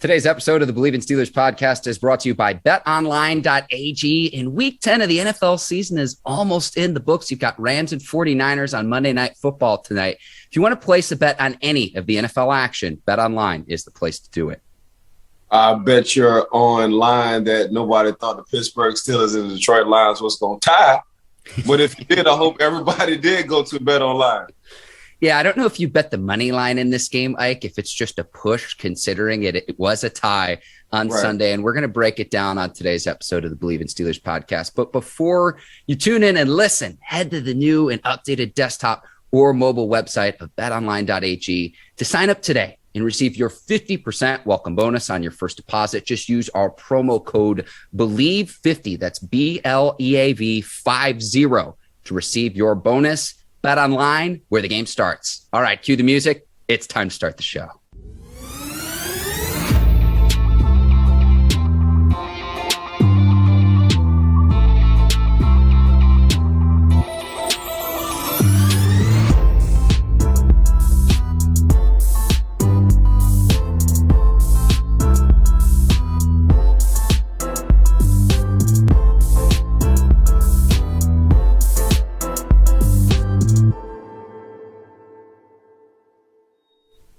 Today's episode of the Bleav in Steelers podcast is brought to you by betonline.ag. And week 10 of the NFL season is almost in the books. You've got Rams and 49ers on Monday Night Football tonight. If you want to place a bet on any of the NFL action, BetOnline is the place to do it. I bet you're online that nobody thought the Pittsburgh Steelers and the Detroit Lions was going to tie. But if you did, I hope everybody did go to BetOnline. Yeah, I don't know if you bet the money line in this game, Ike, if it's just a push, considering it was a tie on Sunday. And we're going to break it down on today's episode of the Bleav in Steelers podcast. But before you tune in and listen, head to the new and updated desktop or mobile website of betonline.ag to sign up today and receive your 50% welcome bonus on your first deposit. Just use our promo code Bleav50, that's BLEAV 50, to receive your bonus. Bet Online, where the game starts. All right, cue the music. It's time to start the show.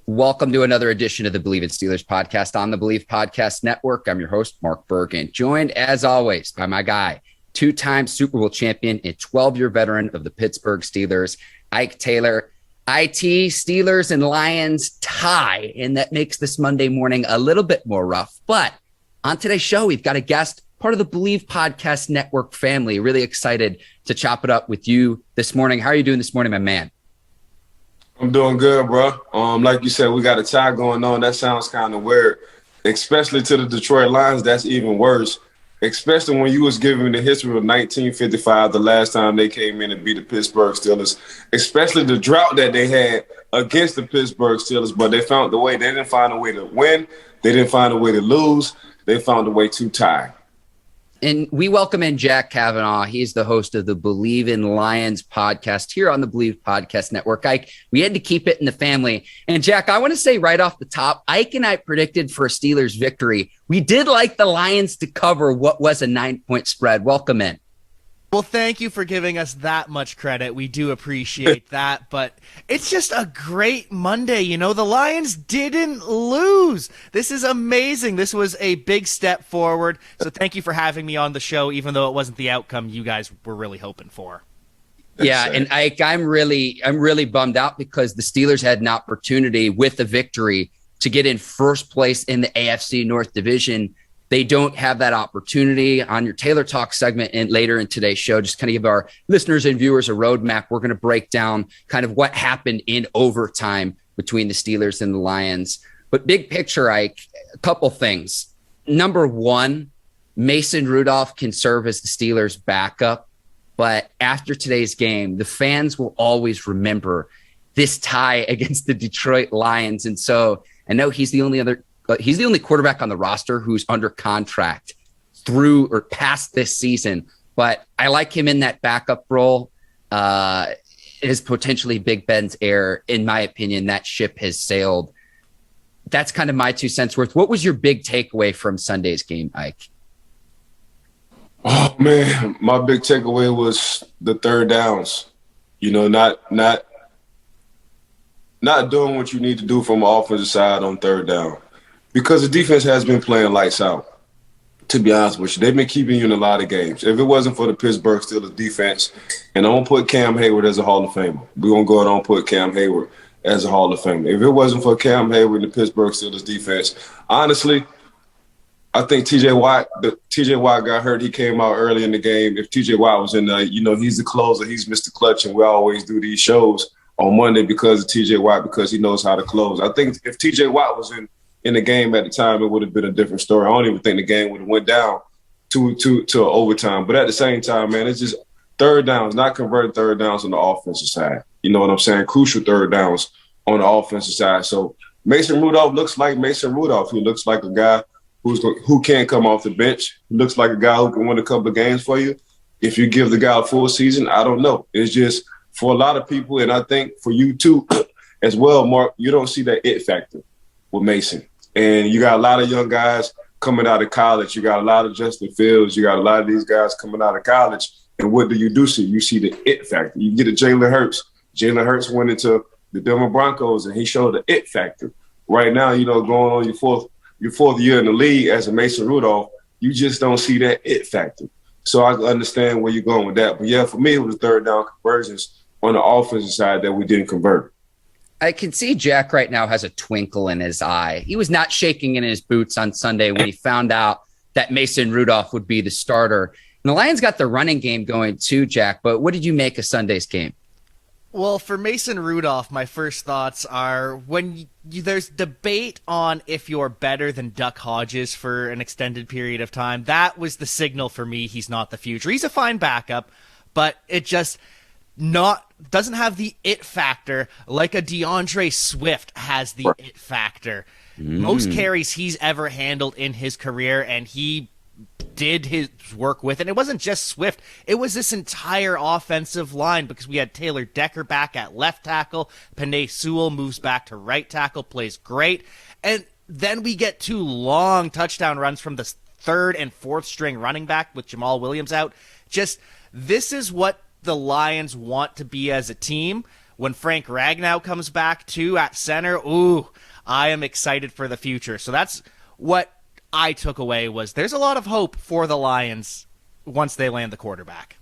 Welcome to another edition of the Bleav in Steelers podcast on the Bleav Podcast Network. I'm your host, Mark Bergin, joined as always by my guy, two-time Super Bowl champion and 12-year veteran of the Pittsburgh Steelers, Ike Taylor. IT, Steelers and Lions tie, and that makes this Monday morning a little bit more rough. But on today's show, we've got a guest, part of the Bleav Podcast Network family. Really excited to chop it up with you this morning. How are you doing this morning, my man? I'm doing good, bro. Like you said, we got a tie going on. That sounds kind of weird, especially to the Detroit Lions. That's even worse, especially when you was giving the history of 1955, the last time they came in and beat the Pittsburgh Steelers, especially the drought that they had against the Pittsburgh Steelers. But they found the way. They didn't find a way to win. They didn't find a way to lose. They found a way to tie. And we welcome in Jack Cavanagh. He's the host of the Bleav in Lions podcast here on the Bleav Podcast Network. Ike, we had to keep it in the family. And Jack, I want to say right off the top, Ike and I predicted for a Steelers victory. We did like the Lions to cover what was a 9-point spread. Welcome in. Well, thank you for giving us that much credit. We do appreciate that, but it's just a great Monday. You know, the Lions didn't lose. This is amazing. This was a big step forward. So thank you for having me on the show, even though it wasn't the outcome you guys were really hoping for. Yeah, and I'm really bummed out because the Steelers had an opportunity with a victory to get in first place in the AFC North Division. They don't have that opportunity. On your Taylor Talk segment and later in today's show, just kind of give our listeners and viewers a roadmap. We're going to break down kind of what happened in overtime between the Steelers and the Lions. But big picture, Ike, a couple things. Number one, Mason Rudolph can serve as the Steelers' backup. But after today's game, the fans will always remember this tie against the Detroit Lions. And so I know he's the only quarterback on the roster who's under contract through or past this season. But I like him in that backup role. Is potentially Big Ben's heir. In my opinion, that ship has sailed. That's kind of my 2 cents worth. What was your big takeaway from Sunday's game, Ike? Oh, man, my big takeaway was the third downs. You know, not doing what you need to do from the offensive side on third down. Because the defense has been playing lights out, to be honest with you. They've been keeping you in a lot of games. If it wasn't for the Pittsburgh Steelers defense, and I'm going to put Cam Hayward as a Hall of Famer. We're going to go ahead and put Cam Hayward as a Hall of Famer. If it wasn't for Cam Hayward and the Pittsburgh Steelers defense, honestly, I think TJ Watt got hurt. He came out early in the game. If TJ Watt was in there, you know, he's the closer. He's Mr. Clutch, and we always do these shows on Monday because of TJ Watt, because he knows how to close. I think if TJ Watt was in the game at the time, it would have been a different story. I don't even think the game would have went down to overtime. But at the same time, man, it's just third downs, not converting third downs on the offensive side. You know what I'm saying? Crucial third downs on the offensive side. So Mason Rudolph looks like Mason Rudolph. He looks like a guy who can't come off the bench. He looks like a guy who can win a couple of games for you. If you give the guy a full season, I don't know. It's just for a lot of people, and I think for you too as well, Mark, you don't see that it factor with Mason. And you got a lot of young guys coming out of college. You got a lot of Justin Fields. You got a lot of these guys coming out of college. And what do? See? You see the it factor. You get a Jalen Hurts. Jalen Hurts went into the Denver Broncos, and he showed the it factor. Right now, going on your fourth year in the league as a Mason Rudolph, you just don't see that it factor. So I understand where you're going with that. But, yeah, for me, it was third down conversions on the offensive side that we didn't convert. I can see Jack right now has a twinkle in his eye. He was not shaking in his boots on Sunday when he found out that Mason Rudolph would be the starter. And the Lions got the running game going too, Jack. But what did you make of Sunday's game? Well, for Mason Rudolph, my first thoughts are when there's debate on if you're better than Duck Hodges for an extended period of time. That was the signal for me he's not the future. He's a fine backup, but it just doesn't have the it factor like a DeAndre Swift has the it factor. Most carries he's ever handled in his career, and he did his work with it. It wasn't just Swift. It was this entire offensive line because we had Taylor Decker back at left tackle. Penei Sewell moves back to right tackle, plays great. And then we get 2 long touchdown runs from the third and fourth string running back with Jamal Williams out. Just this is what the Lions want to be as a team. When Frank Ragnow comes back too at center, I am excited for the future. So that's what I took away was there's a lot of hope for the Lions once they land the quarterback.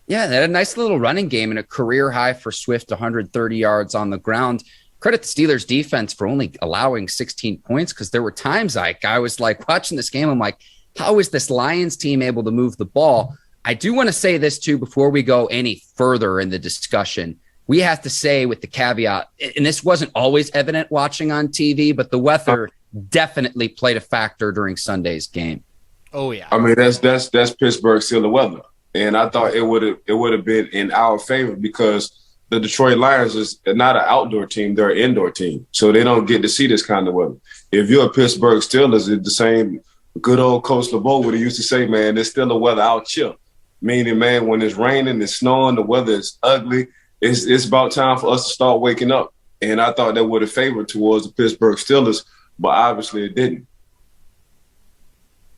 Yeah, they had a nice little running game and a career high for Swift, 130 yards on the ground. Credit the Steelers defense for only allowing 16 points because there were times I was like watching this game. I'm like, how is this Lions team able to move the ball? I do want to say this too before we go any further in the discussion. We have to say with the caveat, and this wasn't always evident watching on TV, but the weather definitely played a factor during Sunday's game. Oh yeah. I mean, that's Pittsburgh Steelers weather. And I thought it would have been in our favor because the Detroit Lions is not an outdoor team, they're an indoor team. So they don't get to see this kind of weather. If you're a Pittsburgh Steelers, it's the same good old Coach LeBeau would have used to say, man, there's still a weather out here. Meaning, man, when it's raining, it's snowing, the weather is ugly, it's about time for us to start waking up. And I thought that would have favored towards the Pittsburgh Steelers, but obviously it didn't.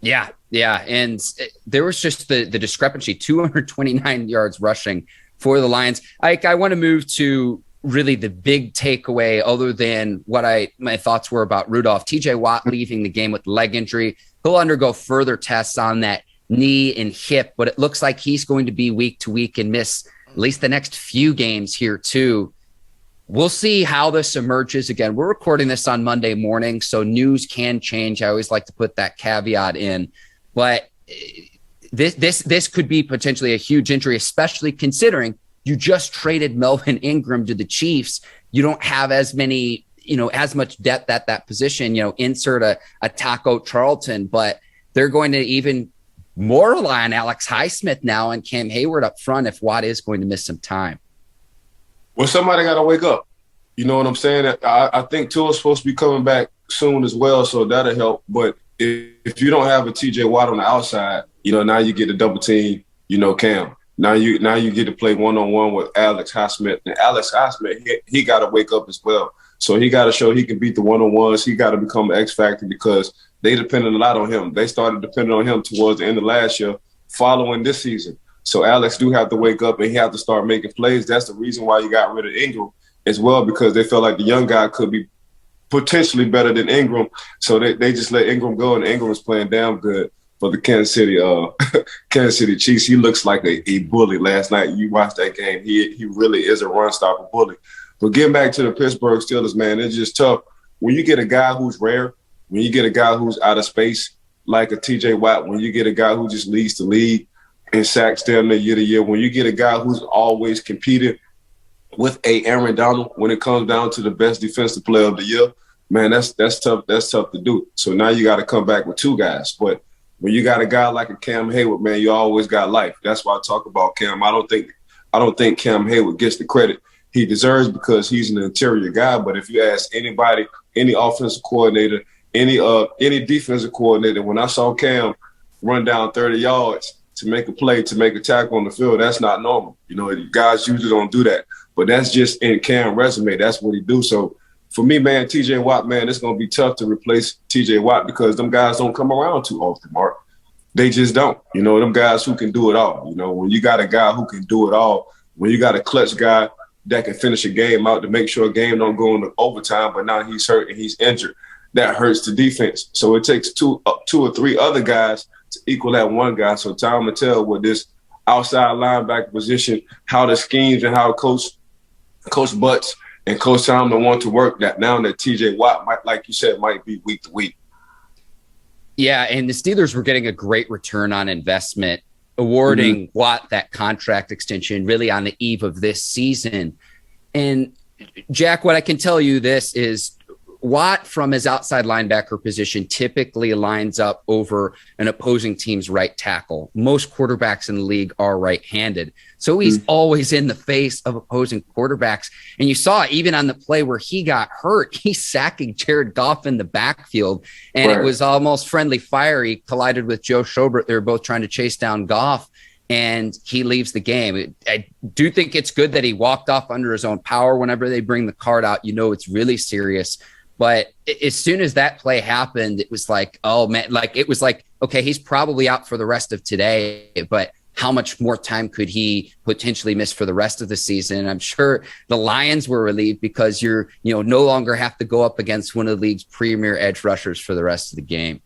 Yeah. And there was just the discrepancy, 229 yards rushing for the Lions. I want to move to really the big takeaway other than what my thoughts were about Rudolph. TJ Watt leaving the game with leg injury. He'll undergo further tests on that knee and hip, but it looks like he's going to be week to week and miss at least the next few games here too. We'll see how this emerges. Again, we're recording this on Monday morning, so news can change. I always like to put that caveat in, but this could be potentially a huge injury, especially considering you just traded Melvin Ingram to the Chiefs. You don't have as many, as much depth at that position, insert a Taco Charlton, but they're going to even more rely on Alex Highsmith now and Cam Hayward up front if Watt is going to miss some time. Well, somebody got to wake up. You know what I'm saying? I think Tua's supposed to be coming back soon as well, so that'll help. But if you don't have a TJ Watt on the outside, now you get the double team, Cam. Now you get to play one-on-one with Alex Highsmith. And Alex Highsmith, he got to wake up as well. So he got to show he can beat the one-on-ones. He got to become an X factor because they depended a lot on him. They started depending on him towards the end of last year, following this season. So Alex do have to wake up and he have to start making plays. That's the reason why you got rid of Ingram as well, because they felt like the young guy could be potentially better than Ingram. So they just let Ingram go, and Ingram was playing damn good for the Kansas City Chiefs. He looks like a bully last night. You watched that game. He really is a run-stopper bully. But getting back to the Pittsburgh Steelers, man, it's just tough. When you get a guy who's rare, when you get a guy who's out of space like a TJ Watt, when you get a guy who just leads the league in sacks down there year to year, when you get a guy who's always competed with a Aaron Donald when it comes down to the best defensive player of the year, man, that's tough. That's tough to do. So now you got to come back with 2 guys. But when you got a guy like a Cam Hayward, man, you always got life. That's why I talk about Cam. I don't think Cam Hayward gets the credit he deserves because he's an interior guy. But if you ask anybody, any offensive coordinator, any defensive coordinator, when I saw Cam run down 30 yards to make a play, to make a tackle on the field, that's not normal. Guys usually don't do that. But that's just in Cam's resume. That's what he do. So for me, man, TJ Watt, man, it's going to be tough to replace TJ Watt because them guys don't come around too often, Mark. They just don't. You know, them guys who can do it all. You know, when you got a guy who can do it all, when you got a clutch guy that can finish a game out to make sure a game don't go into overtime, but now he's hurt and he's injured, that hurts the defense. So it takes two or three other guys to equal that one guy. So time will tell with this outside linebacker position, how the schemes and how Coach Butts and Coach Tomlin want to work that now that TJ Watt might, like you said, might be week to week. Yeah, and the Steelers were getting a great return on investment, awarding Watt that contract extension really on the eve of this season. And Jack, what I can tell you this is Watt from his outside linebacker position typically lines up over an opposing team's right tackle. Most quarterbacks in the league are right-handed. So he's always in the face of opposing quarterbacks. And you saw even on the play where he got hurt, he's sacking Jared Goff in the backfield. And It was almost friendly fire. He collided with Joe Schobert. They were both trying to chase down Goff, and he leaves the game. I do think it's good that he walked off under his own power. Whenever they bring the card out, you know it's really serious. But as soon as that play happened, it was like, oh, man, okay, he's probably out for the rest of today, but how much more time could he potentially miss for the rest of the season? And I'm sure the Lions were relieved because you're no longer have to go up against one of the league's premier edge rushers for the rest of the game.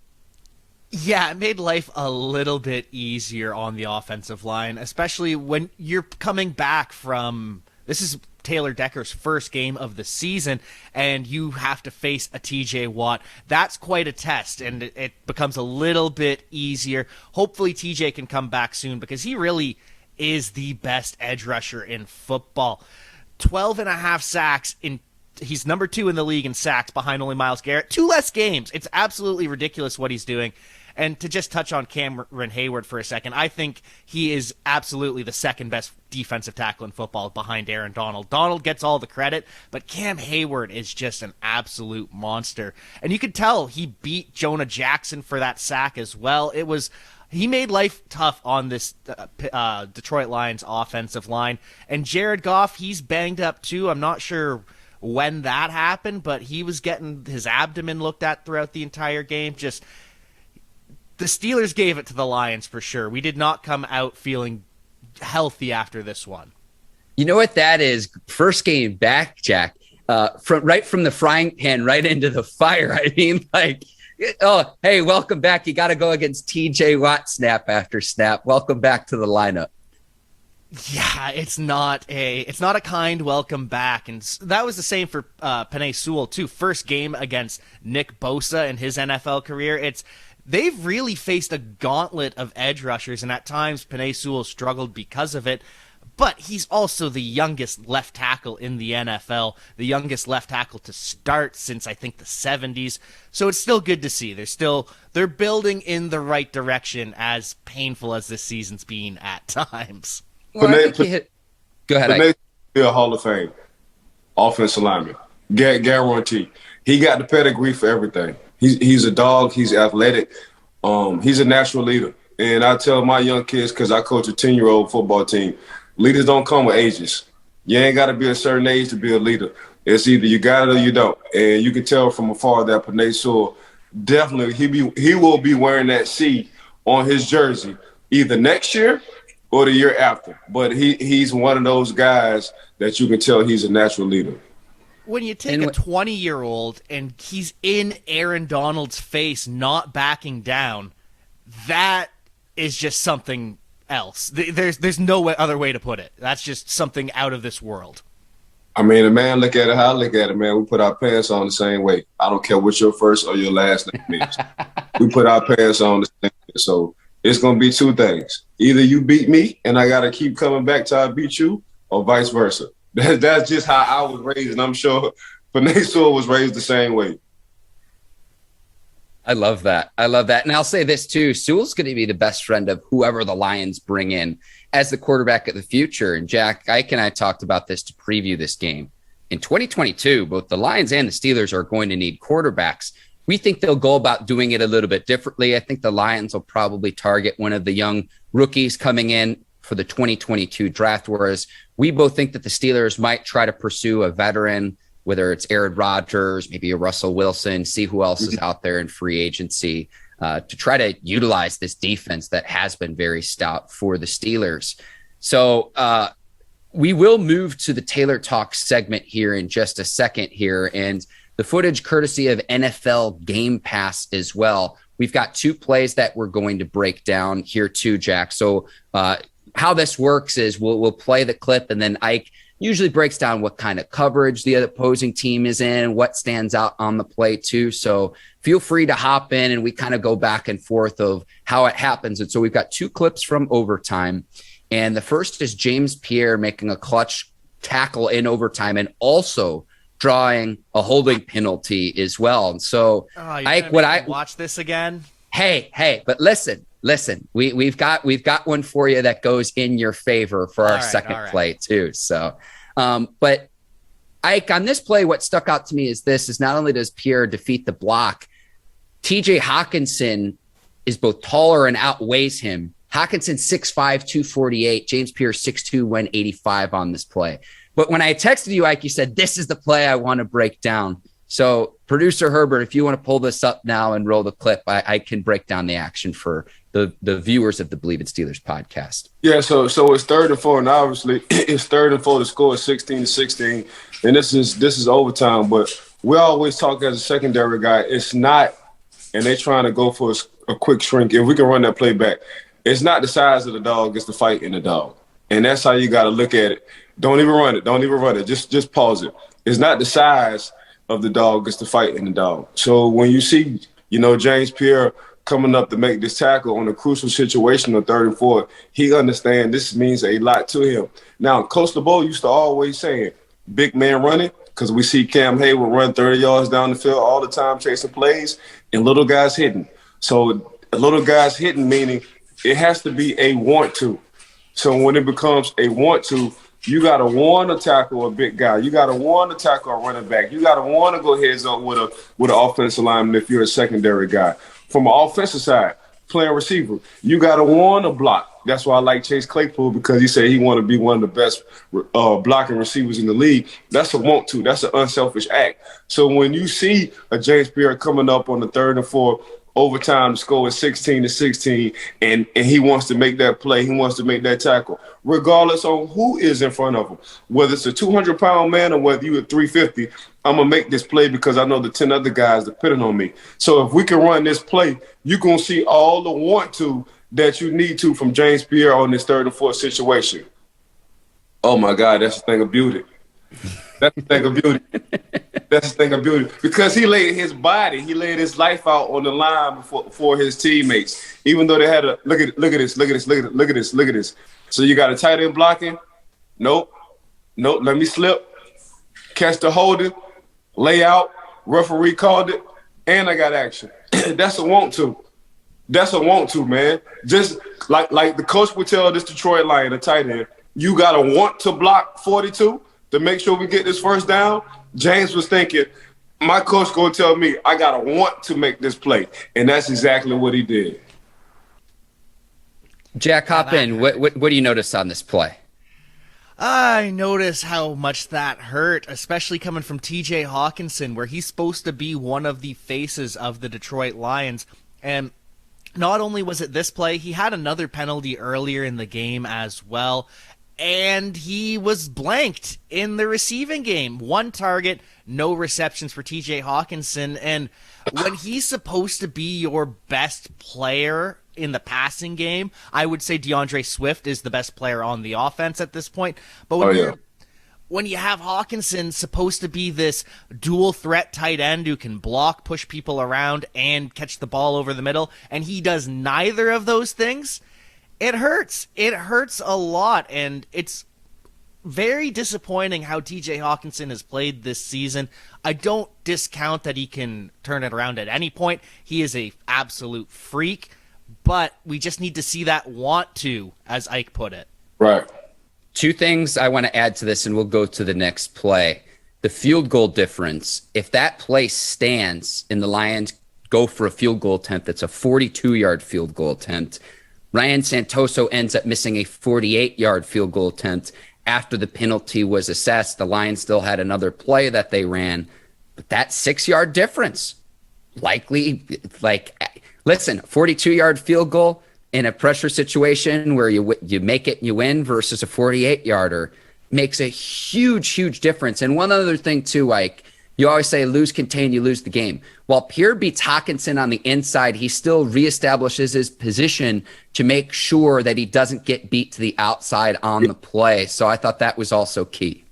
Yeah, it made life a little bit easier on the offensive line, especially when you're coming back from – this is Taylor Decker's first game of the season, and you have to face a TJ Watt. That's quite a test, and it becomes a little bit easier. Hopefully TJ can come back soon because he really is the best edge rusher in football. 12.5 sacks he's number 2 in the league in sacks behind only Myles Garrett. 2 less games. It's absolutely ridiculous what he's doing. And to just touch on Cameron Hayward for a second, I think he is absolutely the second best defensive tackle in football behind Aaron Donald. Donald gets all the credit, but Cam Hayward is just an absolute monster. And you could tell he beat Jonah Jackson for that sack as well. He made life tough on this Detroit Lions offensive line. And Jared Goff, he's banged up too. I'm not sure when that happened, but he was getting his abdomen looked at throughout the entire game. Just the Steelers gave it to the Lions for sure. We did not come out feeling healthy after this one. You know what that is? First game back, Jack, from the frying pan right into the fire. I mean, oh, hey, welcome back. You got to go against TJ Watt snap after snap. Welcome back to the lineup. Yeah, it's not a kind welcome back. And that was the same for Penei Sewell too. First game against Nick Bosa in his NFL career. They've really faced a gauntlet of edge rushers, and at times Penei Sewell struggled because of it. But he's also the youngest left tackle in the NFL, the youngest left tackle to start since I think the 70s. So it's still good to see. They're building in the right direction, as painful as this season's been at times. Well, Go ahead. Penei be a Hall of Fame offensive lineman, guarantee. He got the pedigree for everything. He's a dog. He's athletic. He's a natural leader. And I tell my young kids, because I coach a 10-year-old football team, leaders don't come with ages. You ain't got to be a certain age to be a leader. It's either you got it or you don't. And you can tell from afar that Penei Sewell, definitely he will be wearing that C on his jersey either next year or the year after. But he's one of those guys that you can tell he's a natural leader. When you take a 20-year-old and he's in Aaron Donald's face not backing down, that is just something else. There's no other way to put it. That's just something out of this world. I mean, man, look at it how I look at it, man. We put our pants on the same way. I don't care what your first or your last name is. We put our pants on the same way. So it's going to be two things. Either you beat me and I got to keep coming back till I beat you, or vice versa. That's just how I was raised, and I'm sure Penei Sewell was raised the same way. I love that. And I'll say this too. Sewell's going to be the best friend of whoever the Lions bring in as the quarterback of the future. And Jack, Ike and I talked about this to preview this game. In 2022, both the Lions and the Steelers are going to need quarterbacks. We think they'll go about doing it a little bit differently. I think the Lions will probably target one of the young rookies coming in for the 2022 draft, whereas we both think that the Steelers might try to pursue a veteran whether it's Aaron Rodgers, maybe a Russell Wilson, see who else is out there in free agency to try to utilize this defense that has been very stout for the Steelers. So we will move to the Taylor Talk segment here in just a second here, and the footage courtesy of NFL Game Pass as well. We've got 2 plays that we're going to break down here too, Jack. So how this works is we'll play the clip, and then Ike usually breaks down what kind of coverage the opposing team is in, what stands out on the play too. So feel free to hop in, and we kind of go back and forth of how it happens. And so we've got 2 clips from overtime. And the first is James Pierre making a clutch tackle in overtime and also drawing a holding penalty as well. And so Ike, would I watch this again? Hey, but listen, we've got one for you that goes in your favor for our second play too. So, but Ike, on this play, what stuck out to me is not only does Pierre defeat the block, TJ Hawkinson is both taller and outweighs him. Hawkinson 6'5", 248, James Pierre 6'2", 185 on this play. But when I texted you, Ike, you said, this is the play I want to break down. So producer Herbert, if you want to pull this up now and roll the clip, I can break down the action for the viewers of the Bleav in Steelers podcast. Yeah, so it's 3rd and 4, and obviously it's 3rd and 4. The score is 16-16, and this is overtime. But we always talk as a secondary guy. It's not, and they're trying to go for a quick shrink. If we can run that play back, it's not the size of the dog; it's the fight in the dog, and that's how you got to look at it. Don't even run it. Just pause it. It's not the size of the dog, it's the fight in the dog. So when you see, James Pierre coming up to make this tackle on a crucial situation on 3rd and 4, he understands this means a lot to him. Now, Coach LeBeau used to always say, big man running, because we see Cam Hayward run 30 yards down the field all the time chasing plays, and little guys hitting. So little guys hitting meaning it has to be a want to. So when it becomes a want to, you got to want to tackle a big guy. You got to want to tackle a running back. You got to want to go heads up with an offensive lineman if you're a secondary guy. From an offensive side, playing receiver, you got to want to block. That's why I like Chase Claypool, because he said he want to be one of the best blocking receivers in the league. That's a want to. That's an unselfish act. So when you see a James Pierre coming up on the 3rd and 4, overtime, the score is 16-16, and he wants to make that play. He wants to make that tackle, regardless of who is in front of him. Whether it's a 200-pound man or whether you at 350, I'm going to make this play because I know the 10 other guys depending on me. So if we can run this play, you're going to see all the want to that you need to from James Pierre on this 3rd and 4 situation. Oh, my God, that's the thing of beauty. That's the thing of beauty. That's the thing of beauty. Because he laid his body, he laid his life out on the line for his teammates. Even though they had a look at this. So you got a tight end blocking. Nope. Let me slip. Catch the holding. Lay out. Referee called it. And I got action. That's a want to. That's a want to, man. Just like the coach would tell this Detroit Lion, a tight end, you got to want to block 42 to make sure we get this first down. James was thinking, my coach going to tell me I got to want to make this play. And that's exactly what he did. Jack, hop in. What do you notice on this play? I notice how much that hurt, especially coming from TJ Hawkinson, where he's supposed to be one of the faces of the Detroit Lions. And not only was it this play, he had another penalty earlier in the game as well. And he was blanked in the receiving game. 1 target, no receptions for TJ Hawkinson. And when he's supposed to be your best player in the passing game, I would say DeAndre Swift is the best player on the offense at this point. But when you have Hawkinson supposed to be this dual threat tight end who can block, push people around, and catch the ball over the middle, and he does neither of those things, it hurts. It hurts a lot, and it's very disappointing how TJ Hawkinson has played this season. I don't discount that he can turn it around at any point. He is a absolute freak, but we just need to see that want to, as Ike put it. Right. 2 things I want to add to this, and we'll go to the next play. The field goal difference. If that play stands and the Lions go for a field goal attempt, that's a 42-yard field goal attempt. Ryan Santoso ends up missing a 48-yard field goal attempt, after the penalty was assessed. The Lions still had another play that they ran, but that 6-yard difference likely, listen, 42-yard field goal in a pressure situation where you make it and you win versus a 48-yarder makes a huge difference. And one other thing too, you always say lose contain, you lose the game. While Pierre beats Hockenson on the inside, he still reestablishes his position to make sure that he doesn't get beat to the outside on the play. So I thought that was also key.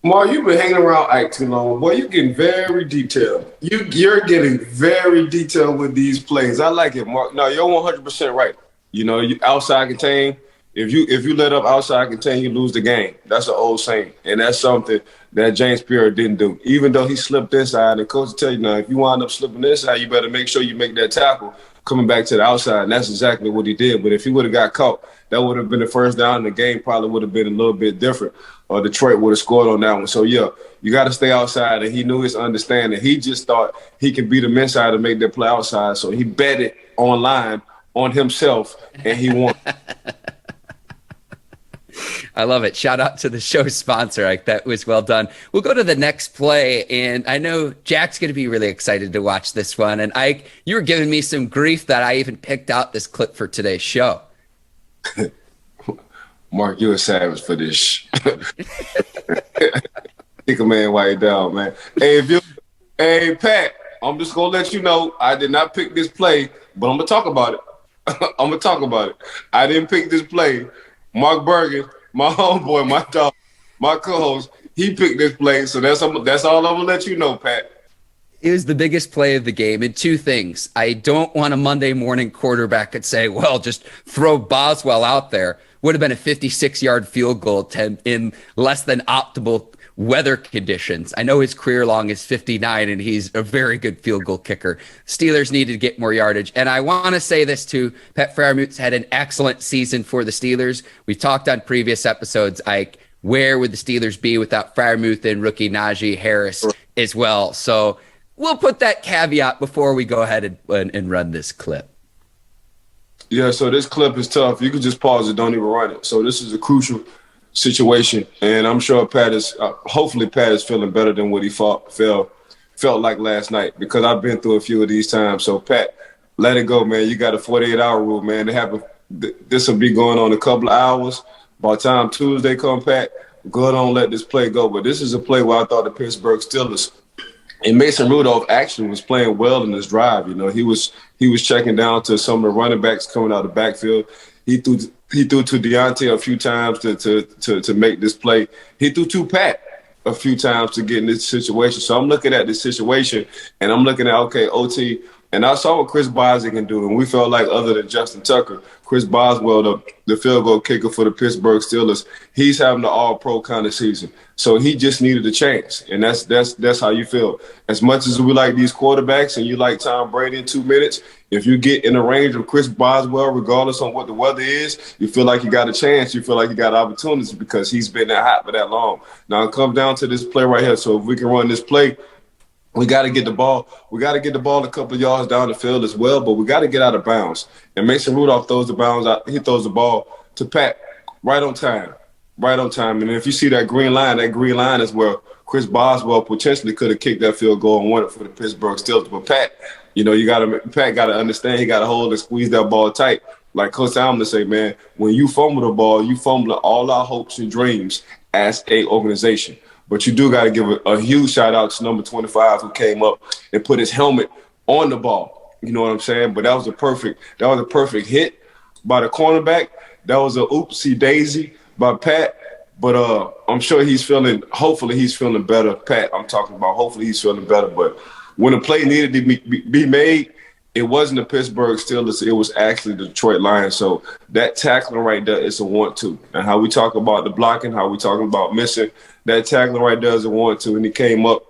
Mark, you've been hanging around Ike too long. Boy, you're getting very detailed. You're getting very detailed with these plays. I like it, Mark. No, you're 100% right. You outside contain. If you let up outside contain, you lose the game. That's an old saying, and that's something that James Pierre didn't do. Even though he slipped inside, the coach will tell you now, if you wind up slipping inside, you better make sure you make that tackle coming back to the outside, and that's exactly what he did. But if he would have got caught, that would have been the first down, and the game probably would have been a little bit different. Or Detroit would have scored on that one. So, yeah, you got to stay outside, and he knew his understanding. He just thought he could beat him inside to make that play outside, so he bet it online on himself, and he won. I love it. Shout out to the show sponsor. That was well done. We'll go to the next play, and I know Jack's going to be really excited to watch this one. And you were giving me some grief that I even picked out this clip for today's show. Mark, you're a savage for this. Kick a man while you're down, man. Hey, Pat, I'm just going to let you know I did not pick this play, but I'm going to talk about it. I didn't pick this play. Mark Bergin, my homeboy, my dog, my co-host, he picked this play, so that's all I'm going to let you know, Pat. It was the biggest play of the game. And two things. I don't want a Monday morning quarterback could say, well, just throw Boswell out there. Would have been a 56-yard field goal attempt in less than optimal weather conditions. I know his career long is 59, and he's a very good field goal kicker. Steelers needed to get more yardage. And I want to say this too. Pat Freiermuth had an excellent season for the Steelers. We've talked on previous episodes, where would the Steelers be without Freiermuth and rookie Najee Harris as well? So we'll put that caveat before we go ahead and run this clip. Yeah, so this clip is tough. You can just pause it, don't even run it. So this is a crucial situation, and I'm sure hopefully Pat is feeling better than what he felt like last night, because I've been through a few of these times. So Pat, let it go, man. You got a 48-hour rule, man. This will be going on a couple of hours. By the time Tuesday come, Pat, go on, let this play go. But this is a play where I thought the Pittsburgh Steelers and Mason Rudolph actually was playing well in this drive. He was checking down to some of the running backs coming out of the backfield. He threw to Deontay a few times to make this play. He threw to Pat a few times to get in this situation. So I'm looking at this situation, and I'm looking at, okay, OT, and I saw what Chris Boswell can do, and we felt like other than Justin Tucker, Chris Boswell, the field goal kicker for the Pittsburgh Steelers, he's having the all-pro kind of season. So he just needed a chance, and that's how you feel. As much as we like these quarterbacks and you like Tom Brady in 2 minutes, if you get in the range of Chris Boswell, regardless on what the weather is, you feel like you got a chance. You feel like you got opportunities because he's been that hot for that long. Now it comes down to this play right here. So if we can run this play, we got to get the ball. We got to get the ball a couple of yards down the field as well, but we got to get out of bounds. And Mason Rudolph throws the bounds out. He throws the ball to Pat right on time. And if you see that green line is where Chris Boswell potentially could have kicked that field goal and won it for the Pittsburgh Steelers. But Pat, Pat got to understand he got to hold and squeeze that ball tight. Like Coach Allen say, man, when you fumble the ball, you fumble all our hopes and dreams as a organization. But you do got to give a huge shout out to number 25 who came up and put his helmet on the ball. You know what I'm saying? But that was a perfect hit by the cornerback. That was a oopsie daisy by Pat. But I'm sure hopefully he's feeling better. Pat, I'm talking about, hopefully he's feeling better. But when a play needed to be made, it wasn't the Pittsburgh Steelers. It was actually the Detroit Lions. So that tackling right there is a want-to. And how we talk about the blocking, how we talking about missing, that tackling right there is a want-to. And he came up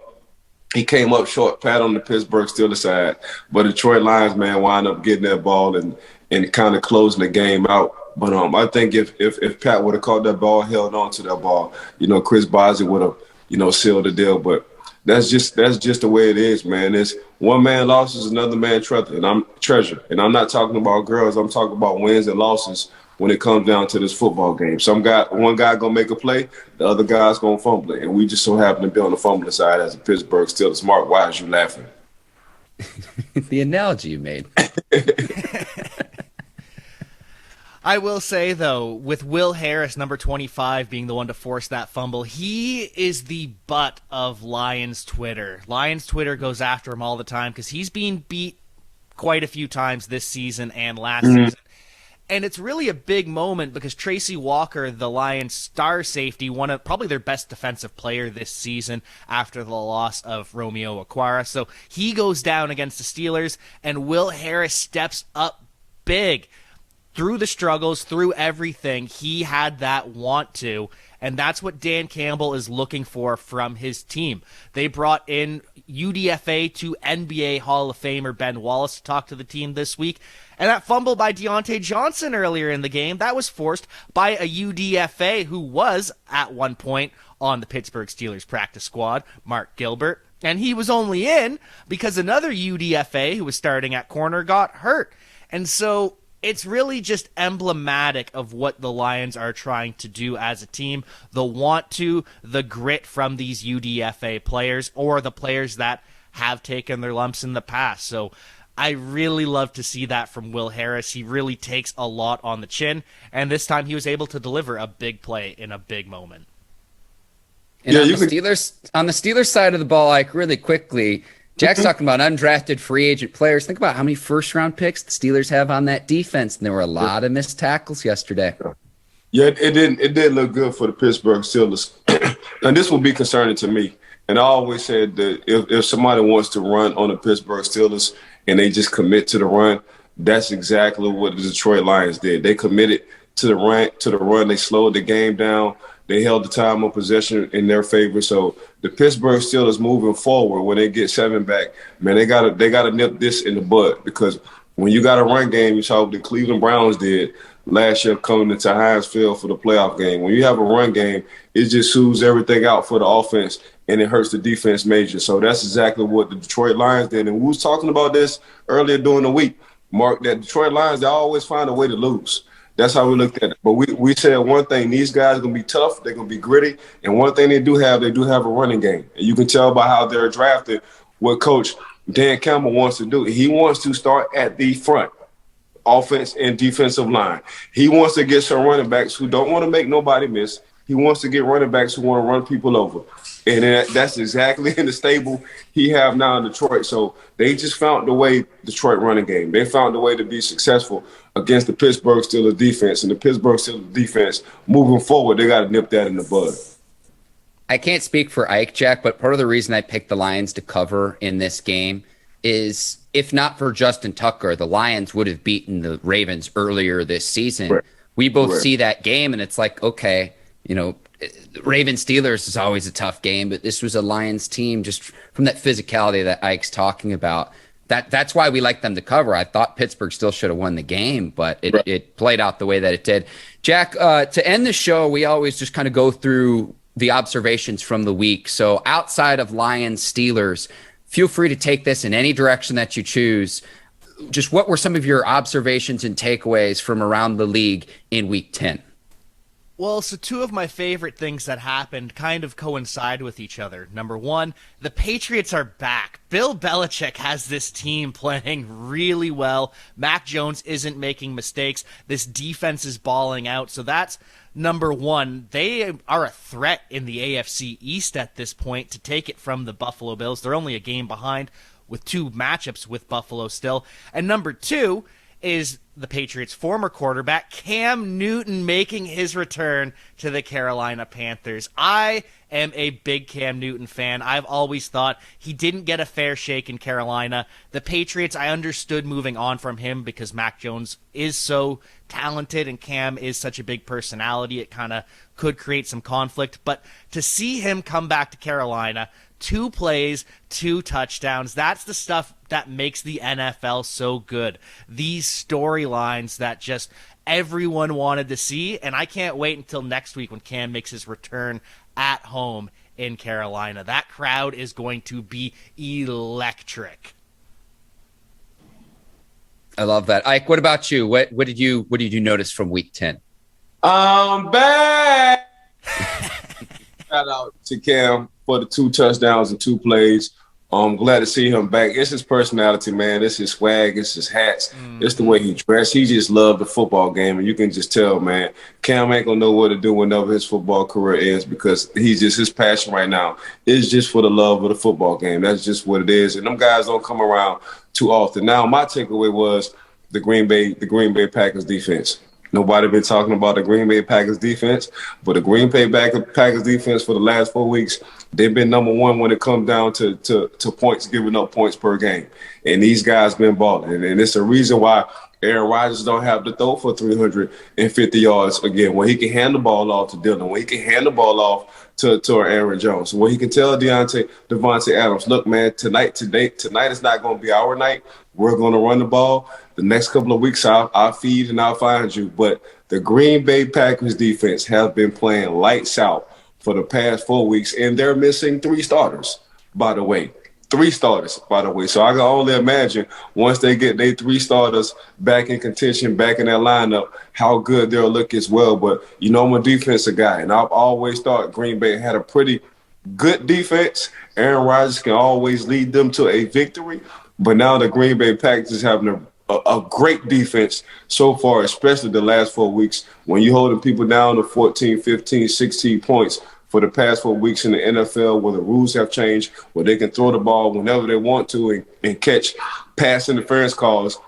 short, Pat on the Pittsburgh Steelers side. But Detroit Lions, man, wind up getting that ball and kind of closing the game out. But I think if Pat would have caught that ball, held on to that ball, Chris Boswell would have, sealed the deal. But that's just the way it is, man. It's one man losses, another man treasure. And I'm not talking about girls. I'm talking about wins and losses when it comes down to this football game. One guy gonna make a play, the other guy's gonna fumble it, and we just so happen to be on the fumbling side as a Pittsburgh Steelers. Mark, why is you laughing? The analogy you made. I will say, though, with Will Harris, number 25, being the one to force that fumble, he is the butt of Lions Twitter. Lions Twitter goes after him all the time because he's being beat quite a few times this season and last season. And it's really a big moment because Tracy Walker, the Lions star safety, one of probably their best defensive player this season after the loss of Romeo Okwara. So he goes down against the Steelers, and Will Harris steps up big. Through the struggles, through everything, he had that want to, and that's what Dan Campbell is looking for from his team. They brought in UDFA to NBA Hall of Famer Ben Wallace to talk to the team this week, and that fumble by Deontay Johnson earlier in the game, that was forced by a UDFA who was, at one point, on the Pittsburgh Steelers practice squad, Mark Gilbert, and he was only in because another UDFA who was starting at corner got hurt. And so it's really just emblematic of what the Lions are trying to do as a team. The want to, the grit from these UDFA players or the players that have taken their lumps in the past. So I really love to see that from Will Harris. He really takes a lot on the chin, and this time he was able to deliver a big play in a big moment. And on the Steelers side of the ball, like really quickly, Jack's talking about undrafted free agent players. Think about how many first-round picks the Steelers have on that defense, and there were a lot of missed tackles yesterday. Yeah, it did look good for the Pittsburgh Steelers. And this will be concerning to me. And I always said that if somebody wants to run on the Pittsburgh Steelers and they just commit to the run, that's exactly what the Detroit Lions did. They committed to the run. They slowed the game down. They held the time of possession in their favor. So the Pittsburgh Steelers moving forward, when they get 7 back, man, they gotta nip this in the bud, because when you got a run game, you saw what the Cleveland Browns did last year coming into Heinz Field for the playoff game. When you have a run game, it just soothes everything out for the offense, and it hurts the defense major. So that's exactly what the Detroit Lions did. And we was talking about this earlier during the week, Mark, that Detroit Lions, they always find a way to lose. That's how we looked at it. But we said one thing: these guys are going to be tough. They're going to be gritty. And one thing they do have a running game. And you can tell by how they're drafted what Coach Dan Campbell wants to do. He wants to start at the front, offense and defensive line. He wants to get some running backs who don't want to make nobody miss. He wants to get running backs who want to run people over. And that's exactly in the stable he have now in Detroit. So they just found the way, Detroit running game. They found a way to be successful against the Pittsburgh Steelers defense. And the Pittsburgh Steelers defense, moving forward, they got to nip that in the bud. I can't speak for Ike, Jack, but part of the reason I picked the Lions to cover in this game is, if not for Justin Tucker, the Lions would have beaten the Ravens earlier this season. Right. We both see that game, and it's like, okay, you know, Ravens Steelers is always a tough game, but this was a Lions team just from that physicality that Ike's talking about. That's why we like them to cover. I thought Pittsburgh still should have won the game, but it played out the way that it did. Jack, to end the show, we always just kind of go through the observations from the week. So outside of Lions Steelers, feel free to take this in any direction that you choose. Just what were some of your observations and takeaways from around the league in week 10? Well, so two of my favorite things that happened kind of coincide with each other. Number one, the Patriots are back. Bill Belichick has this team playing really well. Mac Jones isn't making mistakes. This defense is balling out. So that's number one. They are a threat in the AFC East at this point to take it from the Buffalo Bills. They're only a game behind with 2 matchups with Buffalo still. And number two is the Patriots' former quarterback, Cam Newton, making his return to the Carolina Panthers. I am a big Cam Newton fan. I've always thought he didn't get a fair shake in Carolina. The Patriots, I understood moving on from him because Mac Jones is so talented and Cam is such a big personality. It kind of could create some conflict. But to see him come back to Carolina, 2 plays, 2 touchdowns. That's the stuff that makes the NFL so good. These storylines that just everyone wanted to see, and I can't wait until next week when Cam makes his return at home in Carolina. That crowd is going to be electric. I love that. Ike, what about you? What did you notice from week 10? I'm back. Shout out to Cam for the 2 touchdowns and 2 plays. I'm glad to see him back. It's his personality, man. It's his swag. It's his hats. It's the way he dressed. He just loved the football game, and you can just tell, man, Cam ain't going to know what to do whenever his football career ends because his passion right now is just for the love of the football game. That's just what it is, and them guys don't come around too often. Now, my takeaway was the Green Bay Packers defense. Nobody been talking about the Green Bay Packers defense, but the Green Bay Packers defense for the last 4 weeks, they've been number one when it comes down to points, giving up points per game. And these guys been balling. And it's a reason why Aaron Rodgers don't have to throw for 350 yards again, when he can hand the ball off to Dillon, when he can hand the ball off to Aaron Jones, when he can tell Devontae Adams, look, man, tonight is not going to be our night. We're going to run the ball. The next couple of weeks, I'll feed and I'll find you. But the Green Bay Packers defense has been playing lights out for the past 4 weeks, and they're missing 3 starters, by the way. 3 starters, by the way. So I can only imagine once they get their 3 starters back in contention, back in that lineup, how good they'll look as well. But, you know, I'm a defensive guy, and I've always thought Green Bay had a pretty good defense. Aaron Rodgers can always lead them to a victory. But now the Green Bay Packers is having a great defense so far, especially the last 4 weeks. When you're holding people down to 14, 15, 16 points for the past 4 weeks in the NFL, where the rules have changed, where they can throw the ball whenever they want to and catch pass interference calls,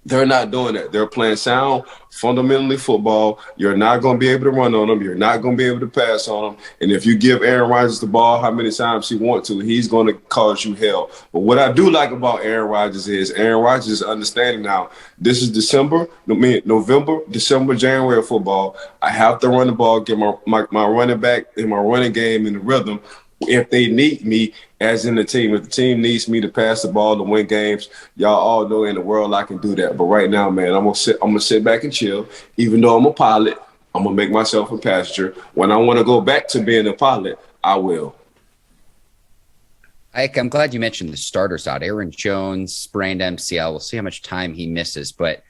they're not doing that. They're playing sound, fundamentally football. You're not going to be able to run on them. You're not going to be able to pass on them. And if you give Aaron Rodgers the ball how many times he wants to, he's going to cause you hell. But what I do like about Aaron Rodgers is Aaron Rodgers is understanding now, this is November, December, January football. I have to run the ball, get my running back and my running game in the rhythm. If they need me, as in the team, if the team needs me to pass the ball to win games, y'all all know in the world I can do that. But right now, man, I'm gonna sit back and chill. Even though I'm a pilot, I'm gonna make myself a passenger. When I want to go back to being a pilot, I will. Ike, I'm glad you mentioned the starters out. Aaron Jones, sprained MCL. We'll see how much time he misses, but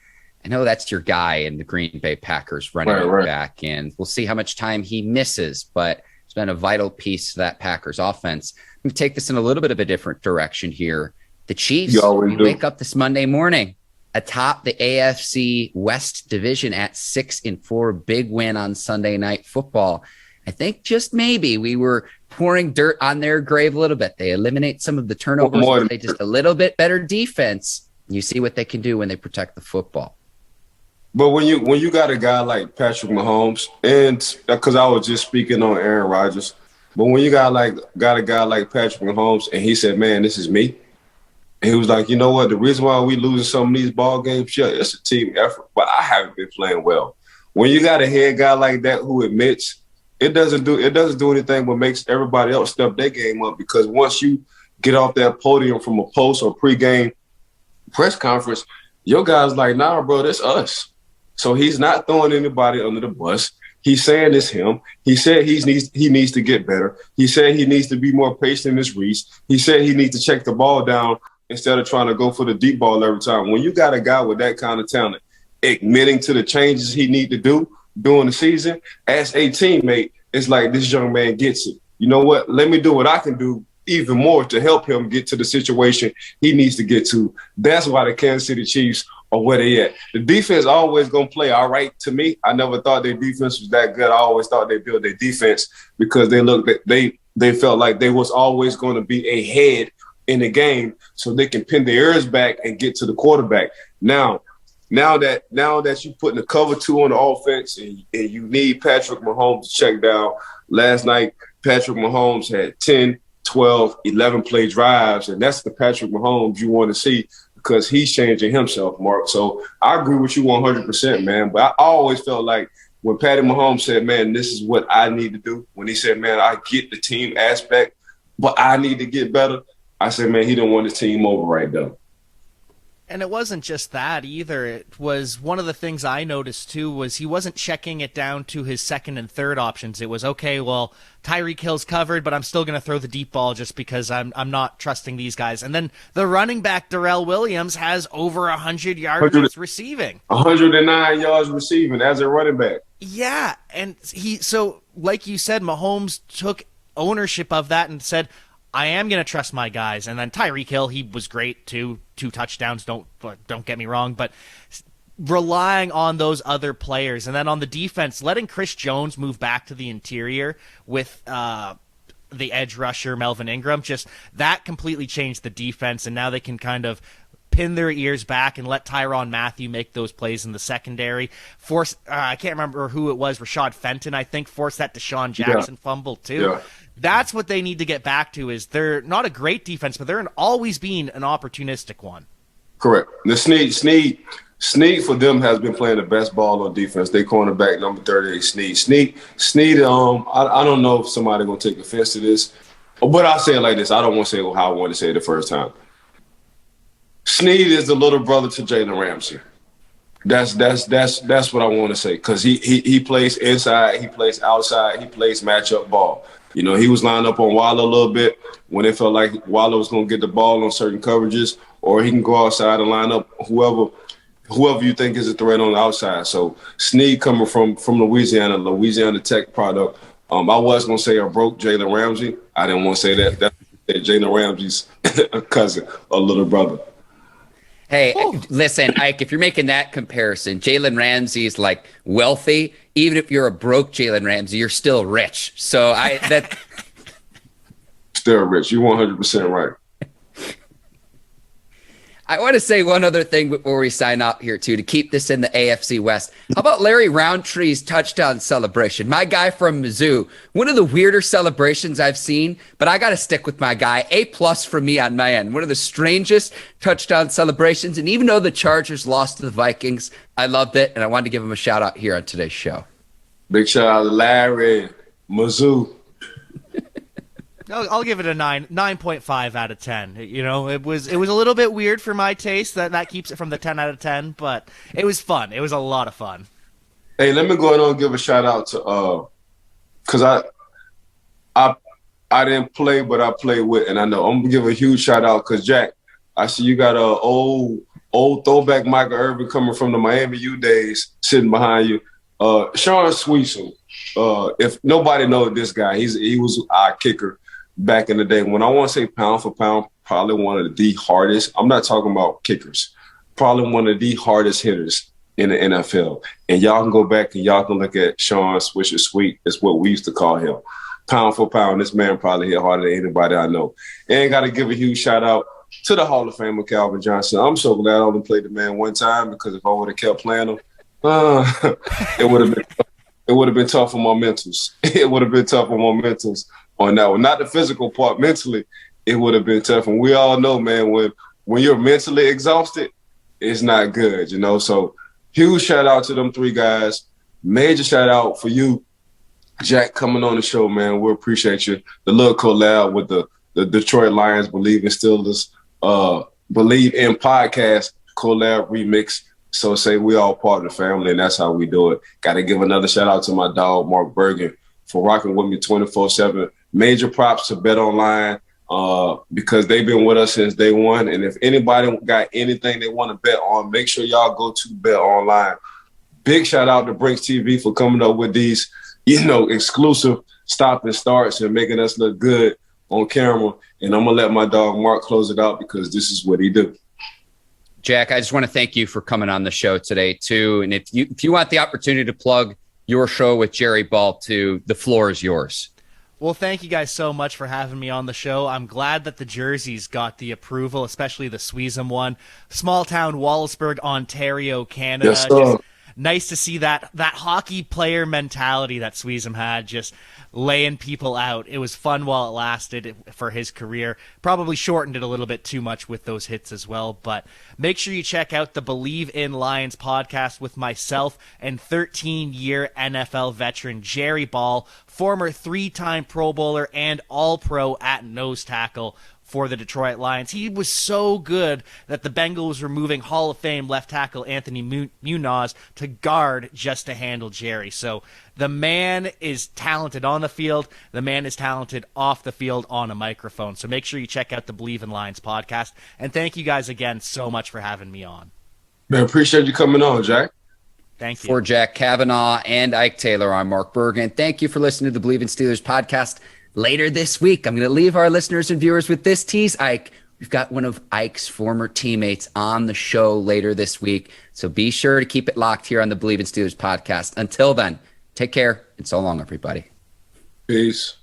I know that's your guy in the Green Bay Packers running back, and we'll see how much time he misses, but it's been a vital piece to that Packers offense. We take this in a little bit of a different direction here. The Chiefs wake up this Monday morning atop the AFC West division at 6-4, big win on Sunday Night Football. I think just maybe we were pouring dirt on their grave a little bit. They eliminate some of the turnovers, they just a little bit better defense. You see what they can do when they protect the football. But when you got a guy like Patrick Mahomes, and because I was just speaking on Aaron Rodgers, but when you got a guy like Patrick Mahomes, and he said, "Man, this is me," and he was like, "You know what? The reason why we losing some of these ball games, yeah, it's a team effort, but I haven't been playing well." When you got a head guy like that who admits it doesn't do anything but makes everybody else step their game up, because once you get off that podium from a post or pregame press conference, your guy's like, "Nah, bro, that's us." So he's not throwing anybody under the bus. He's saying it's him. He said he needs to get better. He said he needs to be more patient in his reach. He said he needs to check the ball down instead of trying to go for the deep ball every time. When you got a guy with that kind of talent, admitting to the changes he need to do during the season, as a teammate, it's like, this young man gets it. You know what? Let me do what I can do even more to help him get to the situation he needs to get to. That's why the Kansas City Chiefs are where they at. The defense always going to play all right to me. I never thought their defense was that good. I always thought they built their defense because they felt like they was always going to be ahead in the game so they can pin their ears back and get to the quarterback. Now that you're putting the cover 2 on the offense and you need Patrick Mahomes to check down. Last night, Patrick Mahomes had 10, 12, 11 play drives, and that's the Patrick Mahomes you want to see, because he's changing himself, Mark. So I agree with you 100%, man. But I always felt like when Patty Mahomes said, "Man, this is what I need to do," when he said, "Man, I get the team aspect, but I need to get better," I said, man, he didn't want his team over right now. And it wasn't just that either. It was one of the things I noticed too was he wasn't checking it down to his second and third options. It was, okay, well, Tyreek Hill's covered, but I'm still going to throw the deep ball just because I'm not trusting these guys. And then the running back, Darrell Williams, has over 100 yards receiving. 109 yards receiving as a running back. Yeah, and so like you said, Mahomes took ownership of that and said, I am going to trust my guys. And then Tyreek Hill, he was great too. 2 touchdowns, don't get me wrong, but relying on those other players. And then on the defense, letting Chris Jones move back to the interior with the edge rusher, Melvin Ingram, just that completely changed the defense. And now they can kind of pin their ears back and let Tyrann Mathieu make those plays in the secondary. Force, I can't remember who it was, Rashad Fenton, I think, forced that Deshaun Jackson fumble too. Yeah. That's what they need to get back to. Is they're not a great defense, but they're always being an opportunistic one. Correct. The Snead for them has been playing the best ball on defense. They cornerback number 38, Snead. Snead. I don't know if somebody gonna take offense to this, but I'll say it like this. I don't want to say how I want to say it the first time. Snead is the little brother to Jalen Ramsey. That's what I want to say, because he plays inside, he plays outside, he plays matchup ball. You know, he was lined up on Waller a little bit when it felt like Waller was going to get the ball on certain coverages, or he can go outside and line up whoever you think is a threat on the outside. So Snead coming from Louisiana Tech product. I was going to say I broke Jalen Ramsey. I didn't want to say that. That's Jalen Ramsey's cousin or little brother. Hey, listen, Ike, if you're making that comparison, Jalen Ramsey's like wealthy. Even if you're a broke Jalen Ramsey, you're still rich. So still rich. You're 100% right. I want to say one other thing before we sign up here, too, to keep this in the AFC West. How about Larry Roundtree's touchdown celebration? My guy from Mizzou, one of the weirder celebrations I've seen, but I got to stick with my guy. A+ from me on my end. One of the strangest touchdown celebrations. And even though the Chargers lost to the Vikings, I loved it, and I wanted to give him a shout-out here on today's show. Big shout-out to Larry, Mizzou. I'll give it a 9.5 out of 10. You know, it was a little bit weird for my taste. That keeps it from the 10 out of 10, but it was fun. It was a lot of fun. Hey, let me go ahead and give a shout out to because I didn't play, but I played with, and I know I'm gonna give a huge shout out because Jack, I see you got a old throwback Michael Irvin coming from the Miami U days sitting behind you. Sean Sweesson. If nobody knows this guy, he was our kicker back in the day. When I want to say pound for pound, probably one of the hardest. I'm not talking about kickers. Probably one of the hardest hitters in the NFL. And y'all can go back and y'all can look at Sean Swisher Sweet. It's what we used to call him. Pound for pound, this man probably hit harder than anybody I know. And got to give a huge shout out to the Hall of Famer Calvin Johnson. I'm so glad I only played the man one time, because if I would have kept playing him, it would have been tough on my mentals. It would have been tough on my mentals on that one. Not the physical part. Mentally, it would have been tough. And we all know, man, when you're mentally exhausted, it's not good, you know. So huge shout out to them 3 guys. Major shout out for you, Jack, coming on the show, man. We appreciate you. The little collab with the Detroit Lions Bleav in Steelers, Bleav in podcast collab remix. So say we all part of the family, and that's how we do it. Got to give another shout out to my dog, Mark Bergin, for rocking with me 24/7. Major props to Bet Online because they've been with us since day one. And if anybody got anything they want to bet on, make sure y'all go to Bet Online. Big shout out to Brinks TV for coming up with these, exclusive stop and starts and making us look good on camera. And I'm going to let my dog Mark close it out because this is what he do. Jack, I just want to thank you for coming on the show today, too. And if you want the opportunity to plug your show with Jerry Ball, too, the floor is yours. Well, thank you guys so much for having me on the show. I'm glad that the jerseys got the approval, especially the Sweesson one. Small town Wallaceburg, Ontario, Canada. Yes, sir. Nice to see that hockey player mentality that Sweesson had, just laying people out. It was fun while it lasted for his career. Probably shortened it a little bit too much with those hits as well. But make sure you check out the Bleav in Lions podcast with myself and 13-year NFL veteran Jerry Ball, former 3-time Pro Bowler and All-Pro at nose tackle. for the Detroit Lions. He was so good that the Bengals were moving Hall of Fame left tackle Anthony Munoz to guard just to handle Jerry. So the man is talented on the field. The man is talented off the field on a microphone. So make sure you check out the Bleav in Lions podcast. And thank you guys again so much for having me on. Man, appreciate you coming on, Jack. Thank you. For Jack Cavanagh and Ike Taylor, I'm Mark Bergin. Thank you for listening to the Bleav in Steelers podcast. Later this week, I'm going to leave our listeners and viewers with this tease, Ike. We've got one of Ike's former teammates on the show later this week. So be sure to keep it locked here on the Bleav in Steelers podcast. Until then, take care and so long, everybody. Peace.